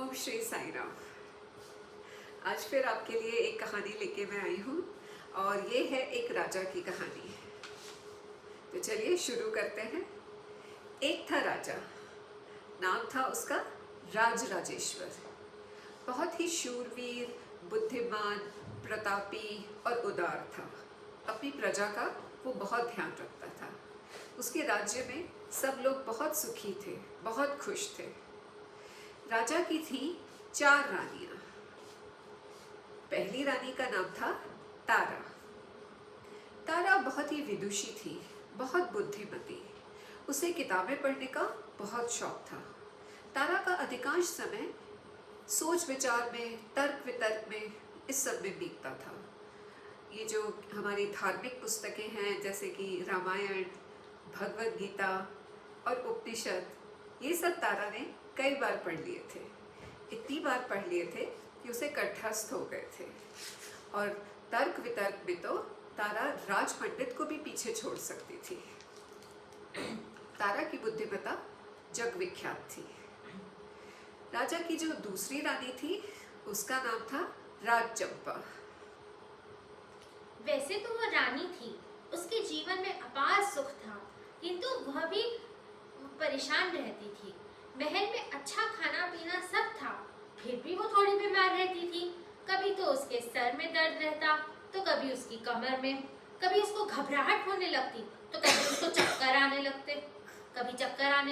ओम श्री साई राम। आज फिर आपके लिए एक कहानी लेके मैं आई हूँ और ये है एक राजा की कहानी। तो चलिए शुरू करते हैं। एक था राजा, नाम था उसका राज राजेश्वर। बहुत ही शूरवीर, बुद्धिमान, प्रतापी और उदार था। अपनी प्रजा का वो बहुत ध्यान रखता था। उसके राज्य में सब लोग बहुत सुखी थे, बहुत खुश थे। राजा की थी 4 रानियां। पहली रानी का नाम था तारा। तारा बहुत ही विदुषी थी, बहुत बुद्धिमती। उसे किताबें पढ़ने का बहुत शौक था। तारा का अधिकांश समय सोच विचार में, तर्क वितर्क में, इस सब में बीतता था। ये जो हमारी धार्मिक पुस्तकें हैं जैसे कि रामायण, भगवद गीता और उपनिषद, ये सब तारा ने कई बार पढ़ लिए थे। इतनी बार पढ़ लिए थे कि उसे कंठस्थ हो गए थे। और तर्क वितर्क में तो तारा राज पंडित को भी पीछे छोड़ सकती थी। तारा की बुद्धिमत्ता जग विख्यात थी। राजा की जो दूसरी रानी थी उसका नाम था राज चंपा। वैसे तो वह रानी थी, उसके जीवन में अपार सुख था, किंतु वह भी परेशान रहती थी। महल में अच्छा खाना पीना सब था, फिर भी वो थोड़ी बीमार रहती थी। कभी तो उसके सर में दर्द रहता, तो कभी उसकी कमर में। कभी उसको घबराहट होने लगती, तो कभी उसको चक्कर आने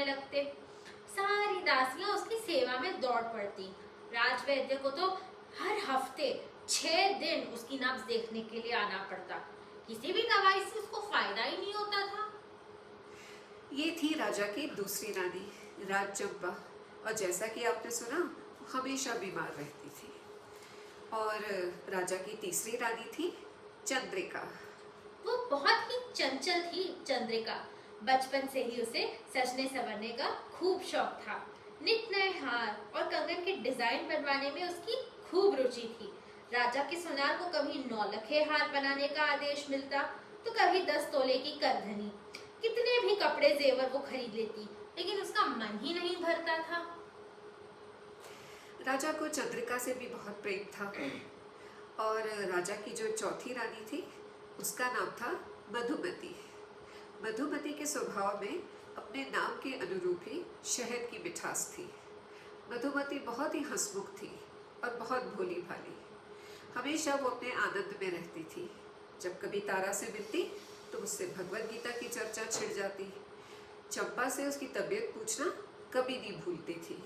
लगते। सारी दासियां उसकी सेवा में दौड़ पड़ती। राजवैद्य को तो हर हफ्ते 6 दिन उसकी नब्ज देखने के लिए आना पड़ता। किसी भी दवाई से उसको फायदा ही नहीं होता था। ये थी राजा की दूसरी रानी राज चंपा। और जैसा कि आपने सुना, हमेशा बीमार रहती थी। और राजा की तीसरी रानी थी चंद्रिका। वो बहुत ही चंचल थी चंद्रिका। बचपन से ही उसे सजने संवरने का खूब शौक था। नित नए हार और कंगन के डिजाइन बनवाने में उसकी खूब रुचि थी। राजा के सुनार को कभी 9 हार बनाने का आदेश मिलता, तो कभी 10 तोले की करधनी। कितने भी कपड़े जेवर वो खरीद लेती, लेकिन उसका मन ही नहीं भरता था। राजा को चंद्रिका से भी बहुत प्रेम था। और राजा की जो चौथी रानी थी उसका नाम था मधुमती। मधुमती के स्वभाव में अपने नाम के अनुरूप ही शहद की मिठास थी। मधुमती बहुत ही हंसमुख थी और बहुत भोली भाली। हमेशा वो अपने आनंद में रहती थी। जब कभी तारा से मिलती तो उससे भगवद गीता की चर्चा छिड़ जाती। चंपा से उसकी तबीयत पूछना कभी नहीं भूलती थी।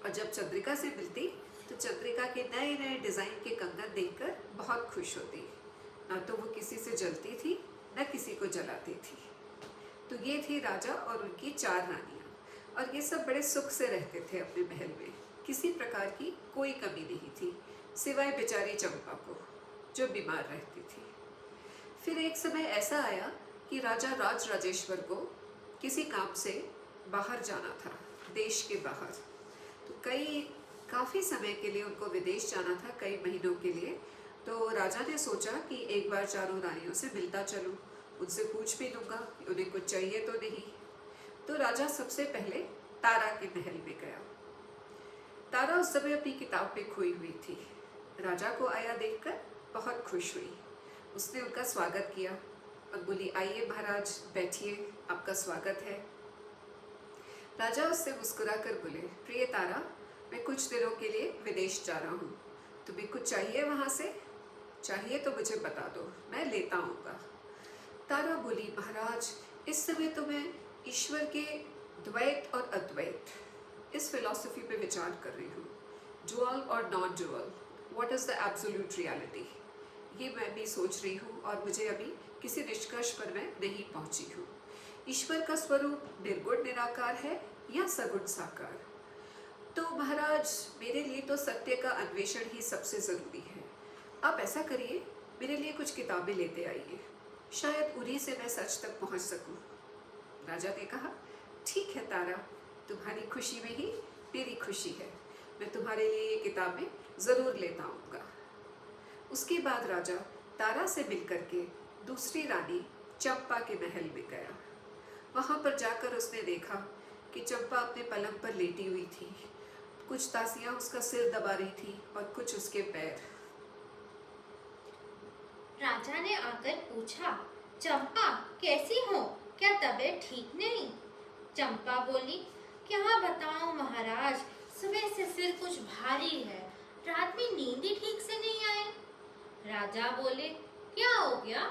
और जब चंद्रिका से मिलती तो चंद्रिका के नए नए डिज़ाइन के कंगन देखकर बहुत खुश होती। ना तो वो किसी से जलती थी, न किसी को जलाती थी। तो ये थी राजा और उनकी 4 रानियाँ। और ये सब बड़े सुख से रहते थे अपने महल में। किसी प्रकार की कोई कमी नहीं थी, सिवाय बेचारी चंपा को, जो बीमार रहती थी। फिर एक समय ऐसा आया कि राजा राज राजेश्वर को किसी काम से बाहर जाना था, देश के बाहर। तो काफ़ी समय के लिए उनको विदेश जाना था, कई महीनों के लिए। तो राजा ने सोचा कि एक बार चारों रानियों से मिलता चलूं, उनसे पूछ भी लूँगा कि उन्हें कुछ चाहिए तो नहीं। तो राजा सबसे पहले तारा के महल में गया। तारा उस समय अपनी किताब में खोई हुई थी। राजा को आया देखकर बहुत खुश हुई। उसने उनका स्वागत किया और बोली, आइए महाराज, बैठिए, आपका स्वागत है। राजा उससे मुस्कुराकर बोले, प्रिय तारा, मैं कुछ दिनों के लिए विदेश जा रहा हूँ। तुम्हें कुछ चाहिए वहाँ से? चाहिए तो मुझे बता दो, मैं लेता आऊँगा। तारा बोली, महाराज, इस समय तो मैं ईश्वर के द्वैत और अद्वैत, इस फिलॉसफी पे विचार कर रही हूँ। डुअल और non dual, what is the absolute reality, ये मैं भी सोच रही हूँ और मुझे अभी किसी निष्कर्ष पर मैं नहीं पहुँची हूँ। ईश्वर का स्वरूप निर्गुण निराकार है या सगुण साकार? तो महाराज, मेरे लिए तो सत्य का अन्वेषण ही सबसे ज़रूरी है। आप ऐसा करिए, मेरे लिए कुछ किताबें लेते आइए, शायद उन्हीं से मैं सच तक पहुंच सकूं। राजा ने कहा, ठीक है तारा, तुम्हारी खुशी में ही मेरी खुशी है। मैं तुम्हारे लिए ये किताबें ज़रूर लेता आऊँगा। उसके बाद राजा तारा से मिलकर के दूसरी रानी चंपा के महल में गया। वहाँ पर जाकर उसने देखा कि चंपा अपने पलंग पर लेटी हुई थी। कुछ दासियां उसका सिर दबा रही थी और कुछ उसके पैर। राजा ने आकर पूछा, चंपा कैसी हो? क्या तबीयत ठीक नहीं? चंपा बोली, क्या बताऊं महाराज, सुबह से सिर कुछ भारी है, रात में नींद ही ठीक से नहीं आई। राजा बोले, क्या हो गया?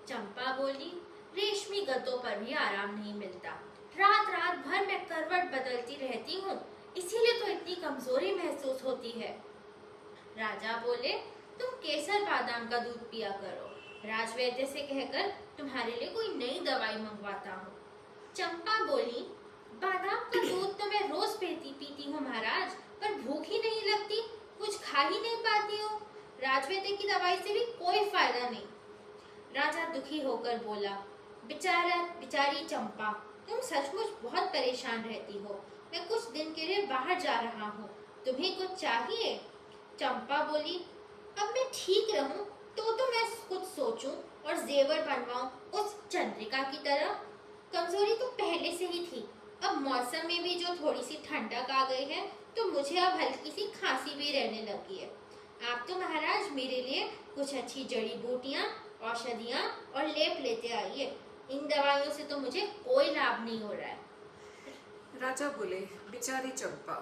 चंपा बोली, रेशमी गद्दों पर भी आराम नहीं मिलता, रात रात भर मैं करवट बदलती रहती हूँ, इसीलिए तो इतनी कमजोरी महसूस होती है। राजा बोले, तुम केसर बादाम का दूध पिया करो, राजवैद्य से कहकर तुम्हारे लिए कोई नई दवाई मंगवाता हूँ। चंपा बोली, बादाम का दूध तो मैं रोज पीती हूँ महाराज, पर भूख ही नहीं लगती, कुछ खा ही नहीं पाती हूँ, राजवैद्य की दवाई से भी कोई फायदा नहीं। राजा दुखी होकर बोला, बेचारी चंपा, तुम सचमुच बहुत परेशान रहती हो, मैं कुछ दिन के लिए बाहर जा रहा हूँ, तुम्हें कुछ चाहिए? चंपा बोली, अब मैं ठीक रहूं तो मैं कुछ सोचूं और जेवर बनवाऊं उस चंद्रिका की तरह। कमजोरी तो पहले से ही थी, अब मौसम में भी जो थोड़ी सी ठंडक आ गई है तो मुझे अब हल्की सी खांसी भी रहने लगी है। आप तो महाराज मेरे लिए कुछ अच्छी जड़ी बूटियां, औषधियां और लेप लेते आइए, इन दवाइयों से तो मुझे कोई लाभ नहीं हो रहा है। राजा बोले, बेचारी चंपा,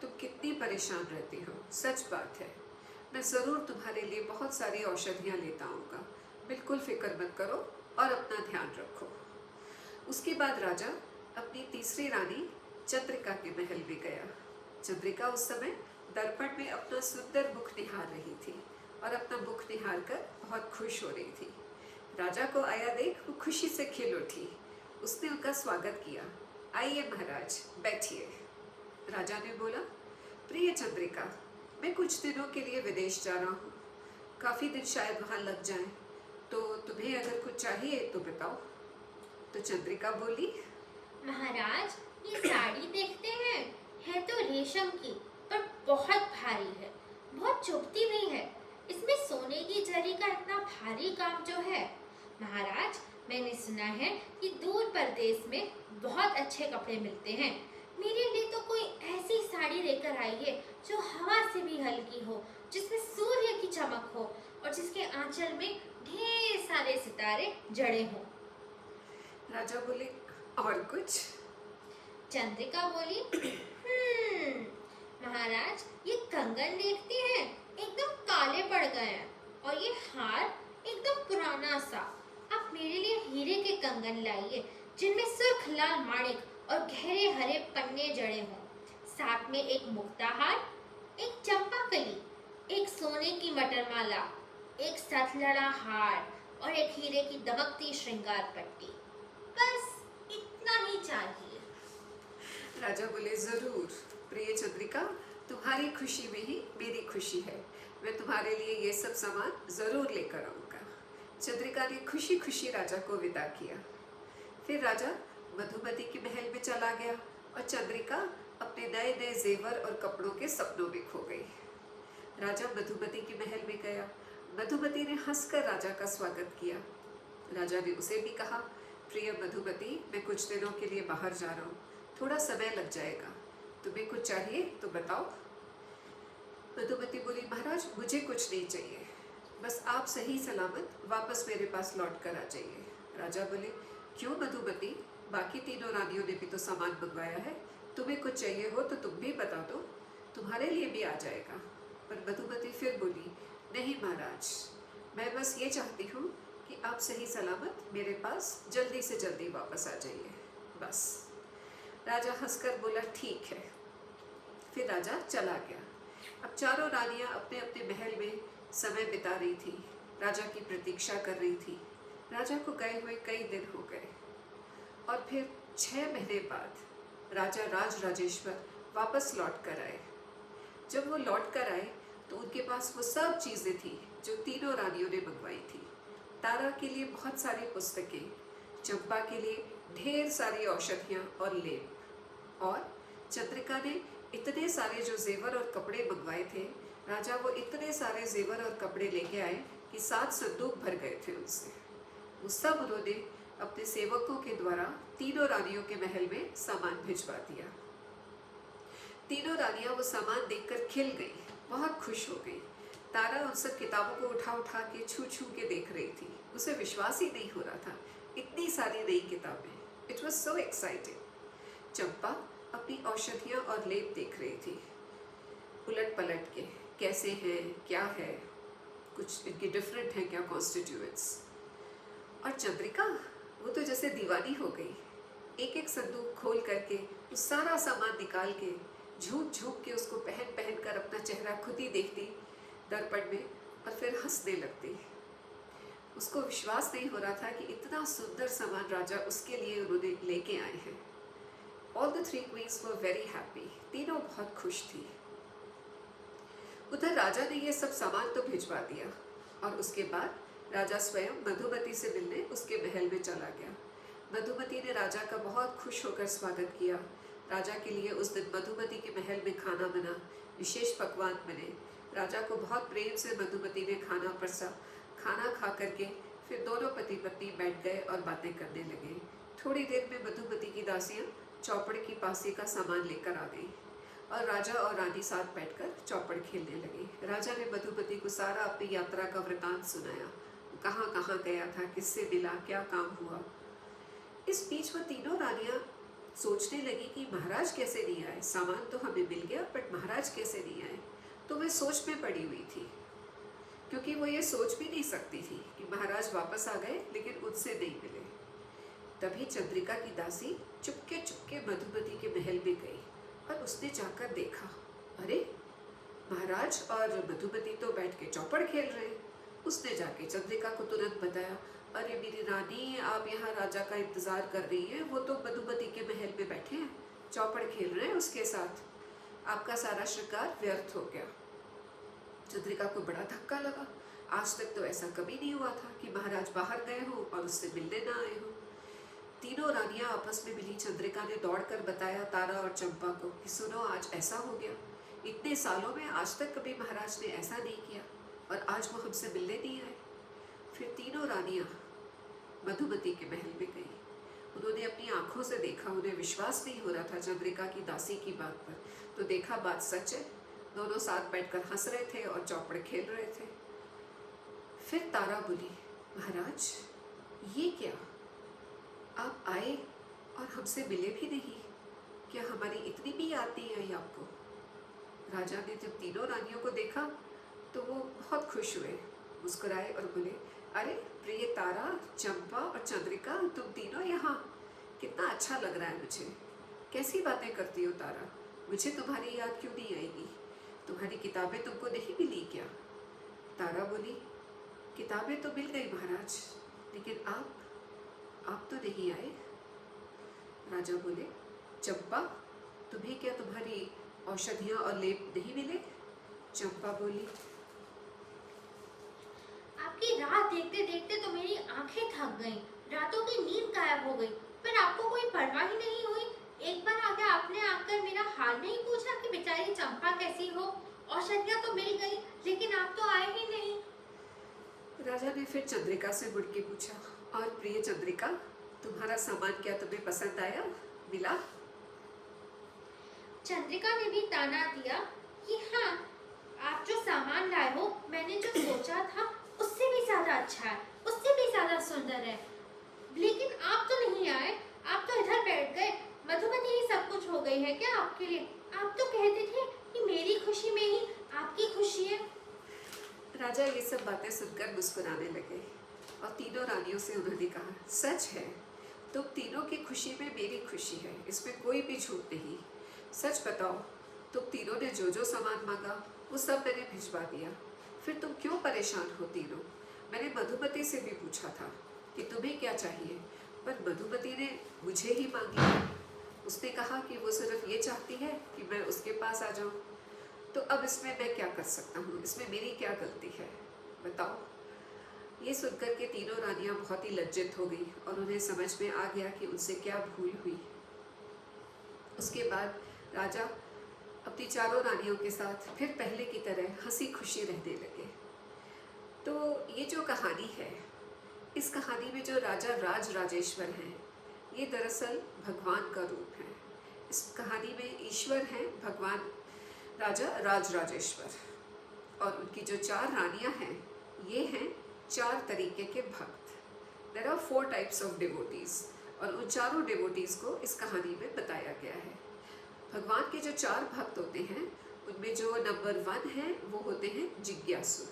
तुम कितनी परेशान रहती हो, सच बात है, मैं ज़रूर तुम्हारे लिए बहुत सारी औषधियाँ लेता आऊँगा, बिल्कुल फिक्र मत करो और अपना ध्यान रखो। उसके बाद राजा अपनी तीसरी रानी चंद्रिका के महल में गया। चंद्रिका उस समय दर्पण में अपना सुंदर मुख निहार रही थी और अपना मुख निहार कर बहुत खुश हो रही थी। राजा को आया देख वो खुशी से खिल उठी। उसने उनका स्वागत किया। आइए महाराज, बैठिए। राजा ने बोला, प्रिय चंद्रिका, मैं कुछ दिनों के लिए विदेश जा रहा हूँ, काफ़ी दिन शायद वहाँ लग जाएं, तो तुम्हें अगर कुछ चाहिए तो बताओ। तो चंद्रिका बोली, महाराज, ये साड़ी देखते हैं, है तो रेशम की, पर बहुत भारी है, बहुत चुभती भी है, इसमें सोने की जरी का इतना भारी काम जो है। महाराज, मैंने सुना है कि दूर प्रदेश में बहुत अच्छे कपड़े मिलते हैं, मेरे लिए तो कोई ऐसी साड़ी लेकर आइए जो हवा से भी हल्की हो, जिसमें सूर्य की चमक हो और जिसके आंचल में ढेर सारे सितारे जड़े हों। राजा बोले, और कुछ? चंद्रिका बोली, महाराज, ये कंगन देखते हैं, एकदम काले पड़ गए हैं, और ये हार एकदम पुराना सा, आप मेरे लिए हीरे के कंगन लाइए जिनमें सुर्ख लाल माणिक और गहरे हरे पन्ने जड़े हों, साथ में एक मुक्ताहार, एक चंपाकली, एक सोने की मटरमाला, एक सतलड़ा हार और एक हीरे की दमकती श्रृंगार पट्टी, बस इतना ही चाहिए। राजा बोले, जरूर प्रिय चंद्रिका, तुम्हारी खुशी में ही मेरी खुशी है, मैं तुम्हारे लिए ये सब सामान जरूर लेकर आऊँगा। चंद्रिका ने खुशी खुशी राजा को विदा किया। फिर राजा मधुमती के महल में चला गया और चंद्रिका अपने नए नए जेवर और कपड़ों के सपनों में खो गई। राजा मधुमती के महल में गया। मधुमती ने हंसकर राजा का स्वागत किया। राजा ने उसे भी कहा, प्रिय मधुमती, मैं कुछ दिनों के लिए बाहर जा रहा हूँ, थोड़ा समय लग जाएगा, तुम्हें कुछ चाहिए तो बताओ। मधुमती बोली, महाराज, मुझे कुछ नहीं चाहिए, बस आप सही सलामत वापस मेरे पास लौट कर आ जाइए। राजा बोले, क्यों मधुमती, बाकी तीनों रानियों ने भी तो सामान मंगवाया है, तुम्हें कुछ चाहिए हो तो तुम भी बता दो, तुम्हारे लिए भी आ जाएगा। पर मधुमती फिर बोली, नहीं महाराज, मैं बस ये चाहती हूँ कि आप सही सलामत मेरे पास जल्दी से जल्दी वापस आ जाइए, बस। राजा हंसकर बोला, ठीक है। फिर राजा चला गया। अब चारों रानियां अपने अपने महल में समय बिता रही थी, राजा की प्रतीक्षा कर रही थी। राजा को गए हुए कई दिन हो गए और फिर 6 महीने बाद राजा राज राजेश्वर वापस लौट कर आए। जब वो लौट कर आए तो उनके पास वो सब चीज़ें थी जो तीनों रानियों ने मंगवाई थी। तारा के लिए बहुत सारी पुस्तकें, चंपा के लिए ढेर सारी औषधियाँ और लेप, और चंद्रिका ने इतने सारे जो जेवर और कपड़े मंगवाए थे। राजा वो इतने सारे जेवर और कपड़े लेके आए कि 7 संदूक भर गए थे उनसे। वो सब उन्होंने अपने सेवकों के द्वारा तीनों रानियों के महल में सामान भिजवा दिया। तीनों रानियां वो सामान देखकर खिल गई, बहुत खुश हो गई। तारा उन सब किताबों को उठा उठा के छू छू के देख रही थी। उसे विश्वास ही नहीं हो रहा था, इतनी सारी नई किताबें। It was so exciting. Champa अपनी औषधियाँ और लेप देख रही थी, उलट पलट के, कैसे हैं, क्या है, कुछ इनके डिफरेंट हैं क्या कॉन्स्टिट्यूएंट्स। और चंद्रिका, वो तो जैसे दीवानी हो गई। एक एक संदूक खोल करके वो सारा सामान निकाल के झूक झूक के उसको पहन पहन कर अपना चेहरा खुद ही देखती दर्पण में, और फिर हंसने लगती। उसको विश्वास नहीं हो रहा था कि इतना सुंदर सामान राजा उसके लिए उन्होंने लेके आए हैं। All the three queens were very happy. तीनों बहुत खुश थी। उधर राजा ने ये सब सामान तो भिजवा दिया, और उसके बाद राजा स्वयं मधुमती से मिलने उसके महल में चला गया। मधुमती ने राजा का बहुत खुश होकर स्वागत किया। राजा के लिए उस दिन मधुमती के महल में खाना बना, विशेष पकवान बने। राजा को बहुत प्रेम से मधुमती ने खाना परसा। खाना खा करके फिर दोनों पति पत्नी बैठ गए और बातें करने लगे। थोड़ी देर में मधुमती की दासियां चौपड़ की पासी का सामान लेकर आ गई, और राजा और रानी साथ बैठकर चौपड़ खेलने लगे। राजा ने मधुमती को सारा अपनी यात्रा का वृतांत सुनाया, कहाँ कहाँ गया था, किससे मिला, क्या काम हुआ। इस बीच वह तीनों रानियां सोचने लगी कि महाराज कैसे नहीं आए। सामान तो हमें मिल गया, बट महाराज कैसे नहीं आए। तो वह सोच में पड़ी हुई थी, क्योंकि वो ये सोच भी नहीं सकती थी कि महाराज वापस आ गए लेकिन उनसे नहीं मिले। तभी चंद्रिका की दासी चुपके मधुमती के महल में गई, और उसने जाकर देखा, अरे महाराज और मधुमती तो बैठ के चौपड़ खेल रहे हैं। उसने जाके चंद्रिका को तुरंत बताया, अरे मेरी रानी, आप यहाँ राजा का इंतजार कर रही हैं, वो तो मधुमती के महल में बैठे हैं, चौपड़ खेल रहे हैं उसके साथ। आपका सारा श्रृंगार व्यर्थ हो गया। चंद्रिका को बड़ा धक्का लगा। आज तक तो ऐसा कभी नहीं हुआ था कि महाराज बाहर गए हो और उससे मिलने ना आए हो। तीनों रानियां आपस में मिली। चंद्रिका ने दौड़कर बताया तारा और चंपा को कि सुनो, आज ऐसा हो गया। इतने सालों में आज तक कभी महाराज ने ऐसा नहीं किया, और आज वो हमसे मिलने नहीं आए। फिर तीनों रानियां मधुमती के महल में गई। उन्होंने अपनी आंखों से देखा, उन्हें विश्वास नहीं हो रहा था चंद्रिका की दासी की बात पर। तो देखा बात सच है। दोनों साथ बैठकर हंस रहे थे और चौपड़ खेल रहे थे। फिर तारा बोली, महाराज ये क्या, आप आए और हमसे मिले भी नहीं, क्या हमारी इतनी भी याद नहीं आई आपको। राजा ने जब तीनों रानियों को देखा तो वो बहुत खुश हुए, मुस्कुराए और बोले, अरे प्रिय तारा, चंपा और चंद्रिका, तुम तीनों यहाँ, कितना अच्छा लग रहा है मुझे। कैसी बातें करती हो तारा, मुझे तुम्हारी याद क्यों नहीं आएगी। तुम्हारी किताबें तुमको नहीं मिली क्या। तारा बोली, किताबें तो मिल गई महाराज, लेकिन आप तो नहीं आए। राजा बोले, चंपा, तुम्हें क्या तुम्हारी औषधियाँ और लेप नहीं मिले। चंपा बोली, आपकी राह देखते देखते तो मेरी आंखें थक गईं, रातों की नींद गायब हो गई, पर आपको कोई परवाह ही नहीं हुई। एक बार आगे आपने आकर मेरा हाल नहीं पूछा कि बेचारी चंपा कैसी हो। औषधियाँ तो मिल गई, लेकिन आप तो आए ही नहीं। राजा ने फिर चंद्रिका से मुड़ के पूछा, और प्रिय चंद्रिका, तुम्हारा सामान क्या तुम्हें पसंद आया, मिला। चंद्रिका ने भी ताना दिया कि हाँ, आप जो सामान लाए हो, मैंने जो सोचा था उससे भी ज्यादा अच्छा है, उससे भी ज्यादा सुंदर है, लेकिन आप तो नहीं आए, आप तो इधर बैठ गए। मधुमती ही सब कुछ हो गई है क्या आपके लिए। आप तो कहते थे कि मेरी खुशी में ही आपकी खुशी है। राजा ये सब बातें सुनकर मुस्कुराने लगे, और तीनों रानियों से उन्होंने कहा, सच है, तुम तीनों की खुशी में मेरी खुशी है, इसमें कोई भी झूठ नहीं। सच बताओ, तुम तीनों ने जो जो सामान मांगा वो सब मैंने भिजवा दिया, फिर तुम क्यों परेशान हो तीनों। मैंने मधुमती से भी पूछा था कि तुम्हें क्या चाहिए, पर मधुमती ने मुझे ही मांगी। उसने कहा कि वो सिर्फ ये चाहती है कि मैं उसके पास आ जाऊं। तो अब इसमें मैं क्या कर सकता हूँ, इसमें मेरी क्या गलती है, बताओ। ये सुनकर के तीनों रानियां बहुत ही लज्जित हो गई, और उन्हें समझ में आ गया कि उनसे क्या भूल हुई। उसके बाद राजा अपनी चारों रानियों के साथ फिर पहले की तरह हंसी खुशी रहने लगे। तो ये जो कहानी है, इस कहानी में जो राजा राज राजेश्वर हैं, ये दरअसल भगवान का रूप है। इस कहानी में ईश्वर हैं भगवान राजा राजराजेश्वर, और उनकी जो 4 रानियां हैं ये हैं 4 तरीके के भक्त। There are 4 types of devotees, और उन चारों डिवोटीज को इस कहानी में बताया गया है। भगवान के जो 4 भक्त होते हैं उनमें जो नंबर 1 है वो होते हैं जिज्ञासु।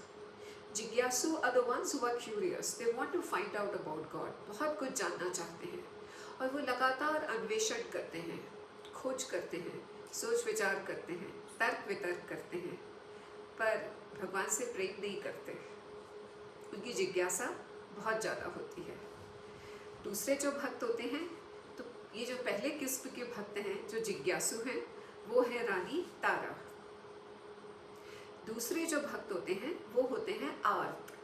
जिज्ञासु are the ones who are curious, they want to find out about God, बहुत कुछ जानना चाहते हैं और वो लगातार अन्वेषण करते हैं, खोज करते हैं, सोच विचार करते हैं, तर्क वितर्क करते हैं, पर भगवान से प्रेम नहीं करते। उनकी जिज्ञासा बहुत ज़्यादा होती है। दूसरे जो भक्त होते हैं, तो ये जो पहले किस्म के भक्त हैं जो जिज्ञासु हैं वो है रानी तारा। दूसरे जो भक्त होते हैं वो होते हैं आर्त।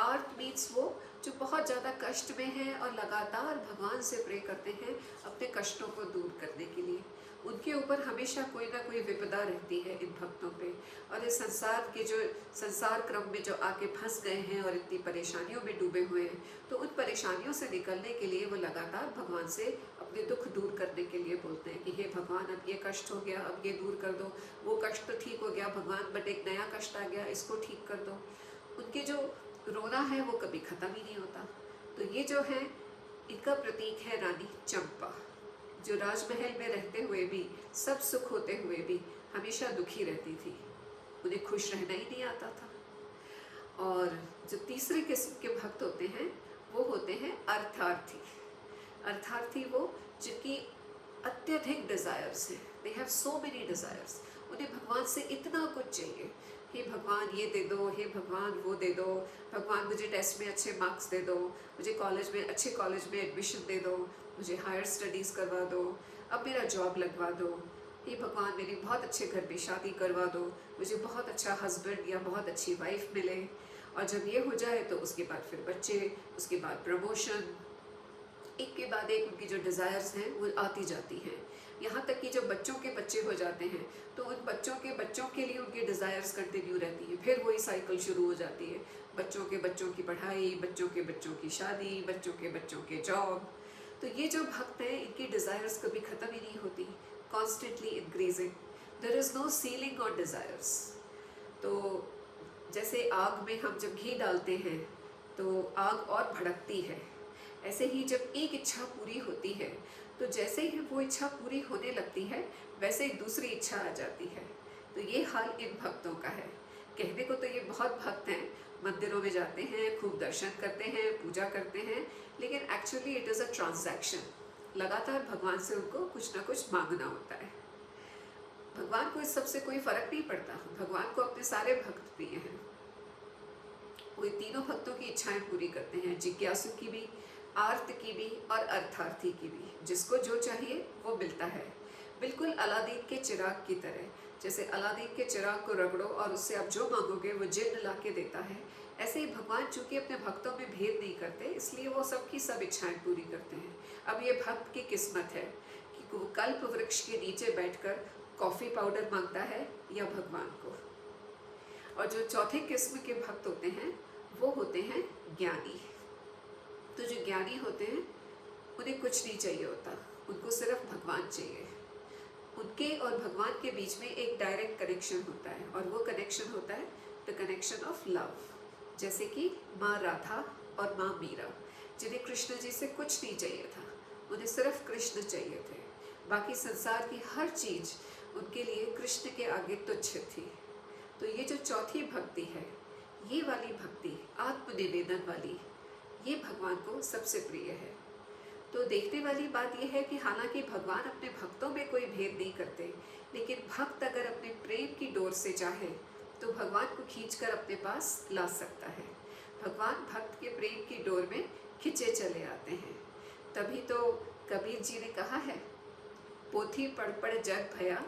आर्त मीन्स वो जो बहुत ज़्यादा कष्ट में हैं और लगातार भगवान से प्रे करते हैं अपने कष्टों को दूर करने के लिए। उनके ऊपर हमेशा कोई ना कोई विपदा रहती है इन भक्तों पे, और इस संसार के जो संसार क्रम में जो आके फंस गए हैं और इतनी परेशानियों में डूबे हुए हैं, तो उन परेशानियों से निकलने के लिए वो लगातार भगवान से अपने दुख दूर करने के लिए बोलते हैं कि हे भगवान, अब ये कष्ट हो गया, अब ये दूर कर दो, वो कष्ट तो ठीक हो गया भगवान, बट एक नया कष्ट आ गया, इसको ठीक कर दो। उनके जो रोना है वो कभी ख़त्म ही नहीं होता। तो ये जो है इनका प्रतीक है रानी चंपा, जो राजमहल में रहते हुए भी, सब सुख होते हुए भी हमेशा दुखी रहती थी, उन्हें खुश रहना ही नहीं आता था। और जो तीसरे किस्म के भक्त होते हैं वो होते हैं अर्थार्थी। अर्थार्थी वो जिनकी अत्यधिक डिज़ायर्स हैं, they have so many desires, उन्हें भगवान से इतना कुछ चाहिए, हे भगवान ये दे दो, हे भगवान वो दे दो, भगवान मुझे टेस्ट में अच्छे मार्क्स दे दो, मुझे कॉलेज में अच्छे कॉलेज में एडमिशन दे दो, मुझे हायर स्टडीज़ करवा दो, अब मेरा जॉब लगवा दो, हे भगवान मेरी बहुत अच्छे घर में शादी करवा दो, मुझे बहुत अच्छा हस्बैंड या बहुत अच्छी वाइफ मिले, और जब ये हो जाए तो उसके बाद फिर बच्चे, उसके बाद प्रमोशन, एक के बाद एक उनकी जो डिज़ायर्स हैं वो आती जाती हैं। यहाँ तक कि जब बच्चों के बच्चे हो जाते हैं तो उन बच्चों के लिए उनकी डिज़ायर्स कंटिन्यू रहती है, फिर वही साइकिल शुरू हो जाती है, बच्चों की पढ़ाई, बच्चों की शादी, बच्चों के जॉब। तो ये जो भक्त हैं इनकी डिज़ायर्स कभी ख़त्म ही नहीं होती, constantly increasing, there is no ceiling on desires. तो जैसे आग में हम जब घी डालते हैं तो आग और भड़कती है, ऐसे ही जब एक इच्छा पूरी होती है तो जैसे ही वो इच्छा पूरी होने लगती है वैसे ही दूसरी इच्छा आ जाती है। तो ये हाल इन भक्तों का है। कहने को तो ये बहुत भक्त हैं, मंदिरों में जाते हैं, खूब दर्शन करते हैं, पूजा करते हैं, लेकिन actually it is a transaction. लगातार भगवान से उनको कुछ ना कुछ मांगना होता है। भगवान को इस सबसे कोई फर्क नहीं पड़ता, भगवान को अपने सारे भक्त प्रिय हैं। वो इन तीनों भक्तों की इच्छाएं पूरी करते हैं, जिज्ञासु की भी, आर्त की भी और अर्थार्थी की भी। जिसको जो चाहिए वो मिलता है, बिल्कुल अलादीन के चिराग की तरह। जैसे अलादीन के चिराग को रगड़ो और उससे आप जो मांगोगे वो जिन्न ला के देता है, ऐसे ही भगवान चूंकि अपने भक्तों में भेद नहीं करते इसलिए वो सबकी सब इच्छाएं पूरी करते हैं। अब ये भक्त की किस्मत है कि वो कल्प वृक्ष के नीचे बैठकर कॉफ़ी पाउडर मांगता है या भगवान को। और जो चौथे किस्म के भक्त होते हैं वो होते हैं ज्ञानी। तो जो ज्ञानी होते हैं उन्हें कुछ नहीं चाहिए होता, उनको सिर्फ भगवान चाहिए। उनके और भगवान के बीच में एक डायरेक्ट कनेक्शन होता है, और वो कनेक्शन होता है द कनेक्शन ऑफ लव। जैसे कि माँ राधा और माँ मीरा, जिन्हें कृष्ण जी से कुछ नहीं चाहिए था, उन्हें सिर्फ कृष्ण चाहिए थे, बाकी संसार की हर चीज़ उनके लिए कृष्ण के आगे तुच्छ थी। तो ये जो चौथी भक्ति है, ये वाली भक्ति आत्मनिवेदन वाली, ये भगवान को सबसे प्रिय है। तो देखने वाली बात यह है कि हालांकि भगवान अपने भक्तों में कोई भेद नहीं करते, लेकिन भक्त अगर अपने प्रेम की डोर से चाहे तो भगवान को खींचकर अपने पास ला सकता है। भगवान भक्त के प्रेम की डोर में खिंचे चले आते हैं। तभी तो कबीर जी ने कहा है, पोथी पढ़ पढ़ जग भया,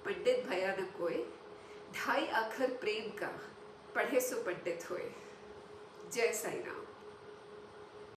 पंडित भया न कोय, ढाई आखर प्रेम का, पढ़े सो पंडित होए। जय साई राम।